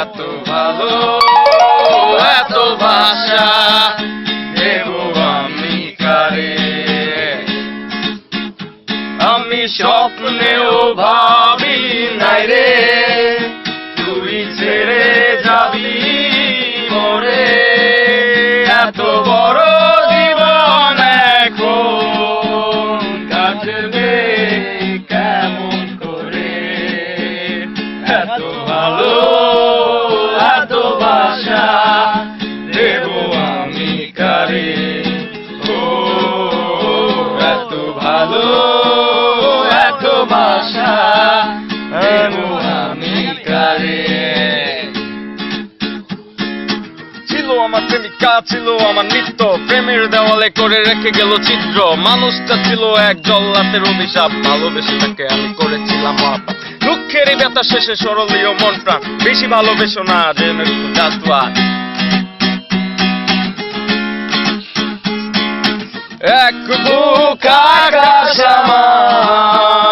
এত ভালো এত ভাষা দেব আমি কারে। আমি স্বপ্নেও ভাবি নাই রে তুই ছেড়ে যাবি মোরে। এত বড় জীবন এখন কাটবে কেমন করে। এত ভালো এত ভাষা দেব আমি কারে। ও এত ভালো এত ভাষা দেব আমি কারে। ছিল আমার প্রেমিকা ছিল আমার নিত্য, প্রেমের দেওয়ালে করে রেখে গেল চিত্র। মানুষটা ছিল এক জল্লাতের অভিশাপ, ভালোবেসে তাকে আমি করেছিলাম মহাপাপ। দুঃখের এই ব্যথা শেষে সরলীয় মন প্রাণ, বেশি ভালোবেসো না যেন একটু জাজবা। এক বুক আকাশ আমার